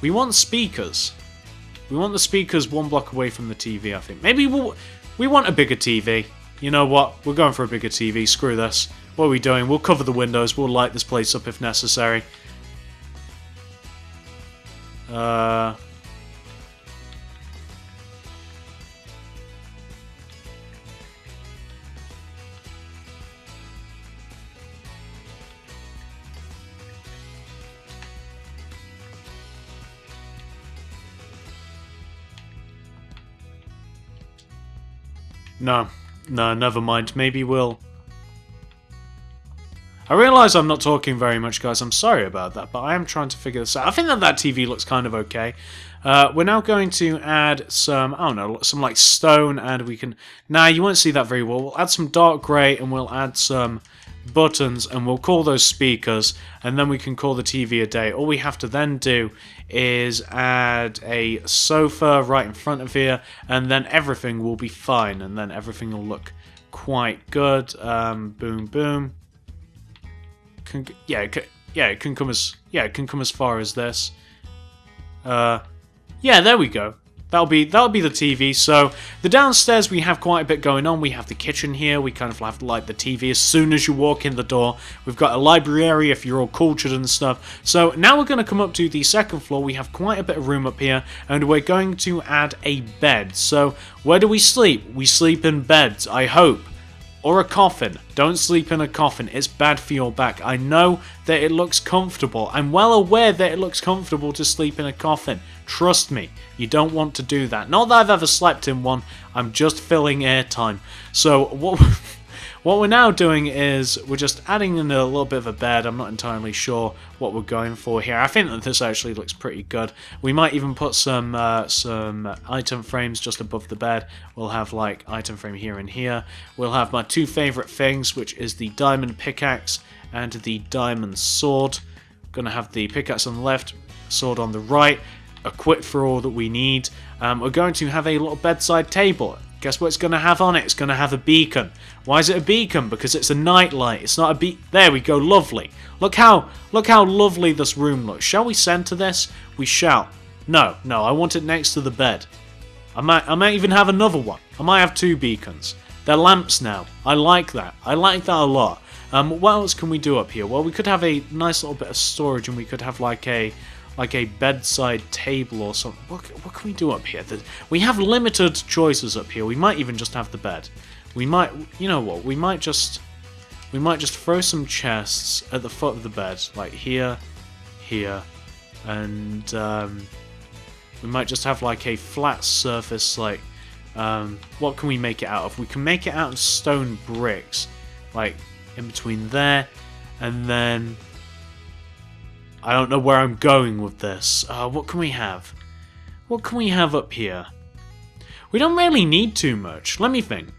We want speakers. We want the speakers 1 block away from the TV, I think. Maybe we want a bigger TV. You know what? We're going for a bigger TV. Screw this. What are we doing? We'll cover the windows. We'll light this place up if necessary. No, never mind. Maybe we'll... I realise I'm not talking very much, guys. I'm sorry about that, but I am trying to figure this out. I think that TV looks kind of okay. We're now going to add some, I don't know, some like stone, and we can... Nah, you won't see that very well. We'll add some dark grey, and we'll add some buttons, and we'll call those speakers, and then we can call the TV a day. All we have to then do is add a sofa right in front of here, and then everything will be fine, and then everything will look quite good. Boom, boom. It can come as far as this. Yeah, there we go. That'll be the TV. So the downstairs we have quite a bit going on. We have the kitchen here. We kind of have to light the TV as soon as you walk in the door. We've got a library area if you're all cultured and stuff. So now we're going to come up to the second floor. We have quite a bit of room up here, and we're going to add a bed. So where do we sleep? We sleep in beds, I hope. Or a coffin. Don't sleep in a coffin. It's bad for your back. I know that it looks comfortable. I'm well aware that it looks comfortable to sleep in a coffin. Trust me, you don't want to do that. Not that I've ever slept in one. I'm just filling airtime. So what we're now doing is we're just adding in a little bit of a bed. I'm not entirely sure what we're going for here. I think that this actually looks pretty good. We might even put some item frames just above the bed. We'll have like item frame here and here. We'll have my 2 favorite things, which is the diamond pickaxe and the diamond sword. I'm gonna have the pickaxe on the left, sword on the right, equipped for all that we need. We're going to have a little bedside table. Guess what it's going to have on it? It's going to have a beacon. Why is it a beacon? Because it's a night light. It's not a There we go. Lovely. Look how lovely this room looks. Shall we center this? We shall. No. I want it next to the bed. I might even have another one. I might have 2 beacons. They're lamps now. I like that. I like that a lot. What else can we do up here? Well, we could have a nice little bit of storage, and we could have like a bedside table or something. What can we do up here? We have limited choices up here. We might even just have the bed. We might, you know what? We might just throw some chests at the foot of the bed, like here, and we might just have like a flat surface, like what can we make it out of? We can make it out of stone bricks, like in between there, and then I don't know where I'm going with this. What can we have? What can we have up here? We don't really need too much. Let me think.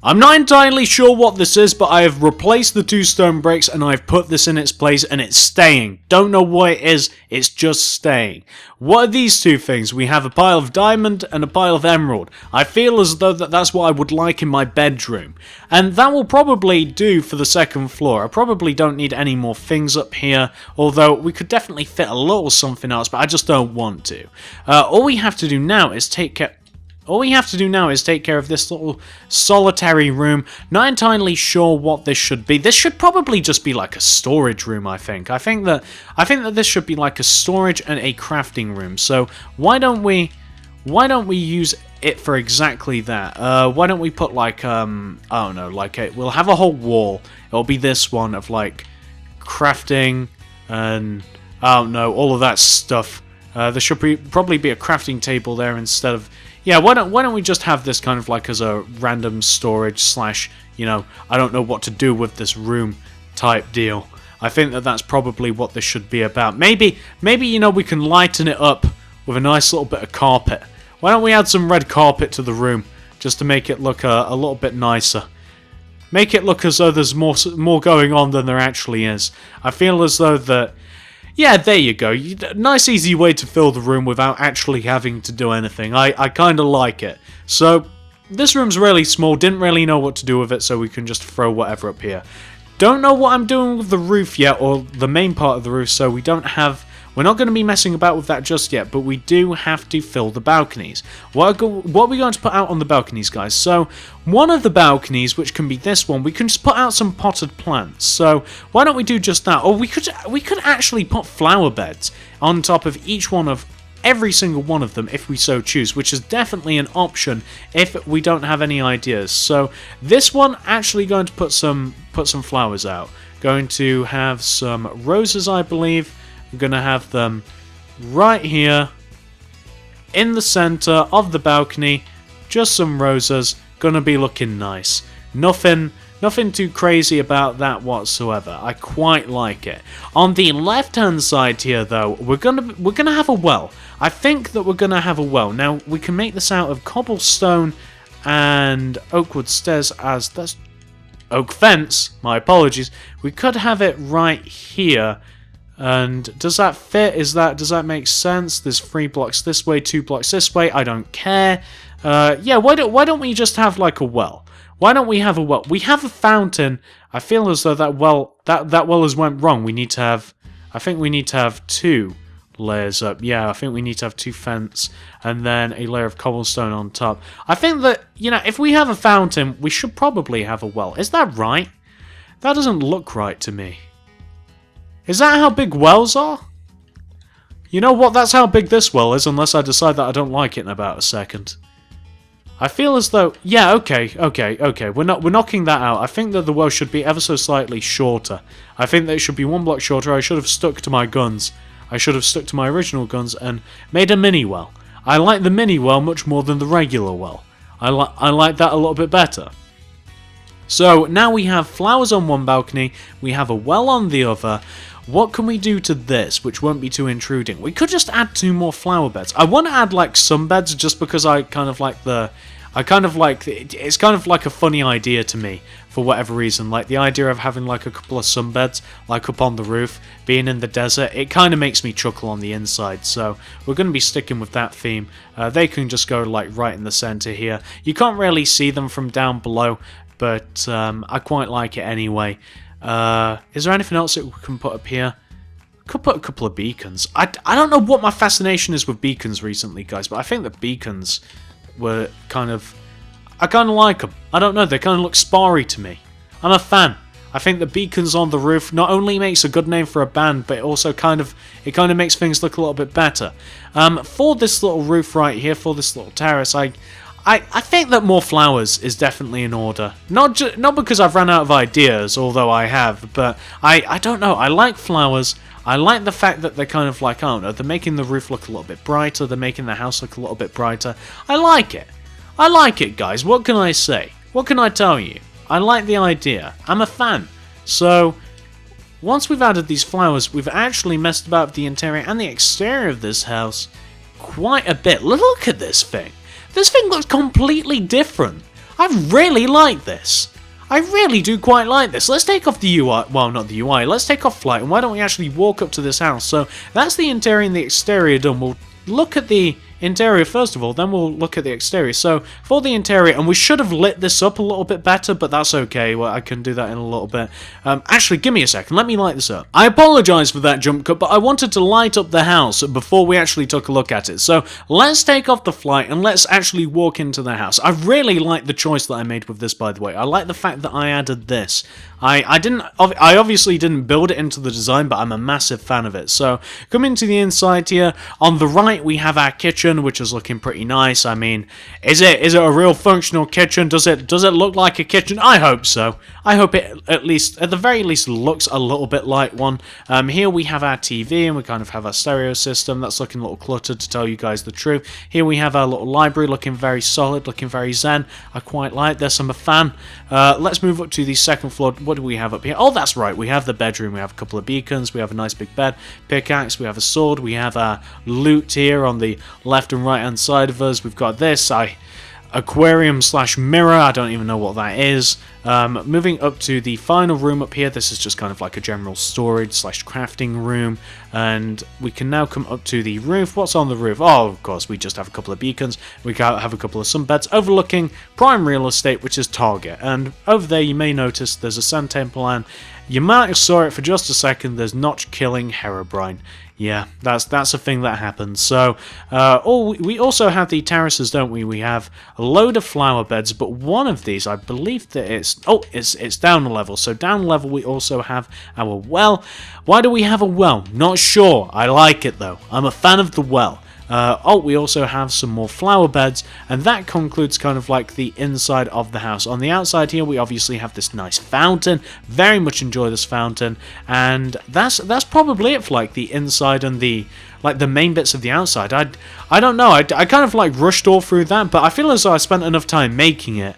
I'm not entirely sure what this is, but I have replaced the 2 stone bricks and I've put this in its place and it's staying. Don't know what it is, it's just staying. What are these 2 things? We have a pile of diamond and a pile of emerald. I feel as though that's what I would like in my bedroom. And that will probably do for the 2nd floor. I probably don't need any more things up here, although we could definitely fit a little something else, but I just don't want to. All we have to do now is take care of this little solitary room. Not entirely sure what this should be. This should probably just be like a storage room, I think. I think that this should be like a storage and a crafting room. So why don't we use it for exactly that? Why don't we put like I don't know, like we'll have a whole wall. It'll be this one of like crafting and I don't know, all of that stuff. There should probably be a crafting table there instead of... Yeah, why don't we just have this kind of like as a random storage slash, you know, I don't know what to do with this room type deal. I think that's probably what this should be about. Maybe you know, we can lighten it up with a nice little bit of carpet. Why don't we add some red carpet to the room just to make it look a little bit nicer? Make it look as though there's more going on than there actually is. I feel as though that... Yeah, there you go. Nice easy way to fill the room without actually having to do anything. I kind of like it. So, this room's really small, didn't really know what to do with it, so we can just throw whatever up here. Don't know what I'm doing with the roof yet, or the main part of the roof, so we're not going to be messing about with that just yet, but we do have to fill the balconies. What are we going to put out on the balconies, guys? So, one of the balconies, which can be this one, we can just put out some potted plants. So, why don't we do just that? Or we could actually put flower beds on top of every single one of them if we so choose, which is definitely an option if we don't have any ideas. So, this one actually going to put some flowers out. Going to have some roses, I believe. We're going to have them right here in the center of the balcony. Just some roses. Going to be looking nice. Nothing too crazy about that whatsoever. I quite like it. On the left-hand side here, though, we're gonna have a well. I think that we're gonna have a well. Now we can make this out of cobblestone and oak wood stairs as that's oak fence. My apologies. We could have it right here. And does that fit? Does that make sense? There's 3 blocks this way, 2 blocks this way. I don't care. Yeah, why don't we just have like a well? Why don't we have a well? We have a fountain. I feel as though that well has went wrong. I think we need to have 2 layers up. Yeah, I think we need to have 2 fence and then a layer of cobblestone on top. I think that, you know, if we have a fountain, we should probably have a well. Is that right? That doesn't look right to me. Is that how big wells are? You know what, that's how big this well is, unless I decide that I don't like it in about a second. I feel as though... Yeah, okay. We're knocking that out. I think that the well should be ever so slightly shorter. I think that it should be 1 block shorter. I should have stuck to my guns. I should have stuck to my original guns and made a mini well. I like the mini well much more than the regular well. I like that a little bit better. So, now we have flowers on one balcony, we have a well on the other. What can we do to this, which won't be too intruding? We could just add 2 more flower beds. I want to add, like, some beds just because it's kind of like a funny idea to me, for whatever reason. Like, the idea of having, like, a couple of sunbeds, like, up on the roof, being in the desert, it kind of makes me chuckle on the inside. So, we're going to be sticking with that theme. They can just go, like, right in the center here. You can't really see them from down below, but I quite like it anyway. Is there anything else that we can put up here? Could put a couple of beacons. I don't know what my fascination is with beacons recently, guys, but I think that beacons were I kind of like them. I don't know, they kind of look sparry to me. I'm a fan. I think the beacons on the roof not only makes a good name for a band, but it also kind of makes things look a little bit better. For this little roof right here, for this little terrace, I think that more flowers is definitely in order. Not because I've run out of ideas, although I have, but I don't know. I like flowers. I like the fact that they're kind of like, I don't know, they're making the roof look a little bit brighter. They're making the house look a little bit brighter. I like it. I like it, guys. What can I say? What can I tell you? I like the idea. I'm a fan. So, once we've added these flowers, we've actually messed about with the interior and the exterior of this house quite a bit. Look at this thing. This thing looks completely different. I really like this. I really do quite like this. Let's take off the UI. Well, not the UI. Let's take off flight. And why don't we actually walk up to this house? So, that's the interior and the exterior done. We'll look at the interior first of all, then we'll look at the exterior. So, for the interior, and we should have lit this up a little bit better, but that's okay. Well, I can do that in a little bit. Actually, give me a second. Let me light this up. I apologise for that jump cut, but I wanted to light up the house before we actually took a look at it. So, let's take off the flight and let's actually walk into the house. I really like the choice that I made with this, by the way. I like the fact that I added this. I obviously didn't build it into the design, but I'm a massive fan of it. So, coming to the inside here, on the right we have our kitchen, which is looking pretty nice. I mean, is it a real functional kitchen? Does it look like a kitchen? I hope so. I hope it at the very least looks a little bit like one. Here we have our TV and we kind of have our stereo system. That's looking a little cluttered, to tell you guys the truth. Here we have our little library, looking very solid, looking very zen. I quite like this. I'm a fan. Let's move up to the second floor. What do we have up here? Oh, that's right. We have the bedroom. We have a couple of beacons. We have a nice big bed, pickaxe. We have a sword. We have our loot here on the left and right hand side of us. We've got this aquarium / mirror. I don't even know what that is. Moving up to the final room up here. This is just kind of like a general storage / crafting room. And we can now come up to the roof. What's on the roof? Oh, of course, we just have a couple of beacons. We have a couple of sunbeds overlooking prime real estate, which is Target. And over there, you may notice there's a sand temple, and you might have saw it for just a second. There's Notch killing Herobrine. Yeah, that's a thing that happens. So, we also have the terraces, don't we? We have a load of flower beds, but one of these, I believe that it's down a level. So down a level, we also have our well. Why do we have a well? Not sure. I like it though. I'm a fan of the well. We also have some more flower beds, and that concludes kind of like the inside of the house. On the outside here, we obviously have this nice fountain. Very much enjoy this fountain, and that's probably it for like the inside and the main bits of the outside. I don't know. I kind of like rushed all through that, but I feel as though I spent enough time making it.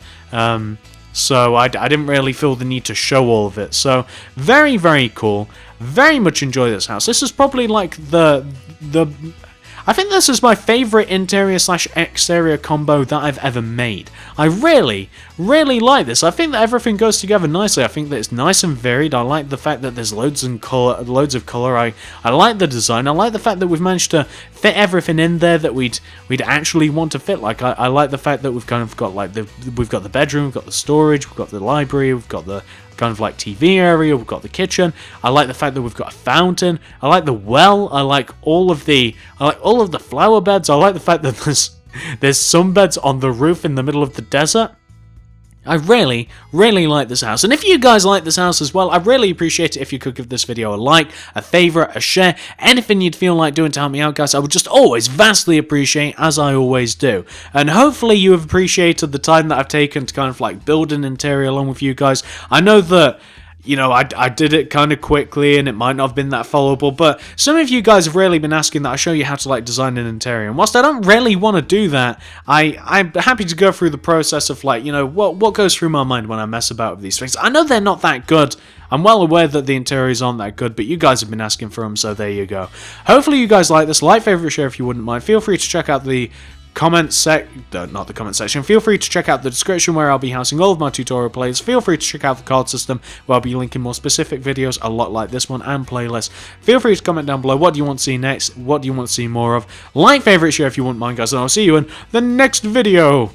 So I didn't really feel the need to show all of it. So very, very cool. Very much enjoy this house. This is probably like I think this is my favourite interior / exterior combo that I've ever made. I really, really like this. I think that everything goes together nicely. I think that it's nice and varied. I like the fact that there's loads of colour. I like the design. I like the fact that we've managed to fit everything in there that we'd actually want to fit. Like I like the fact that we've kind of got like we've got the bedroom, we've got the storage, we've got the library, we've got the kind of like TV area, we've got the kitchen. I like the fact that we've got a fountain. I like the well. I like all of the flower beds. I like the fact that there's sunbeds on the roof in the middle of the desert. I really, really like this house. And if you guys like this house as well, I'd really appreciate it if you could give this video a like, a favourite, a share, anything you'd feel like doing to help me out, guys. I would just always vastly appreciate, as I always do. And hopefully you have appreciated the time that I've taken to kind of like build an interior along with you guys. I know that, you know, I did it kind of quickly and it might not have been that followable, but some of you guys have really been asking that I show you how to like design an interior, and whilst I don't really want to do that, I'm happy to go through the process of like, you know, what goes through my mind when I mess about with these things. I know they're not that good. I'm well aware that the interiors aren't that good, but you guys have been asking for them, so there you go. Hopefully you guys like this. Like, favorite, share if you wouldn't mind. Feel free to check out the not the comment section. Feel free to check out the description where I'll be housing all of my tutorial playlists. Feel free to check out the card system where I'll be linking more specific videos, a lot like this one, and playlists. Feel free to comment down below what do you want to see next, what do you want to see more of. Like, favorite, share if you wouldn't mind, guys, and I'll see you in the next video.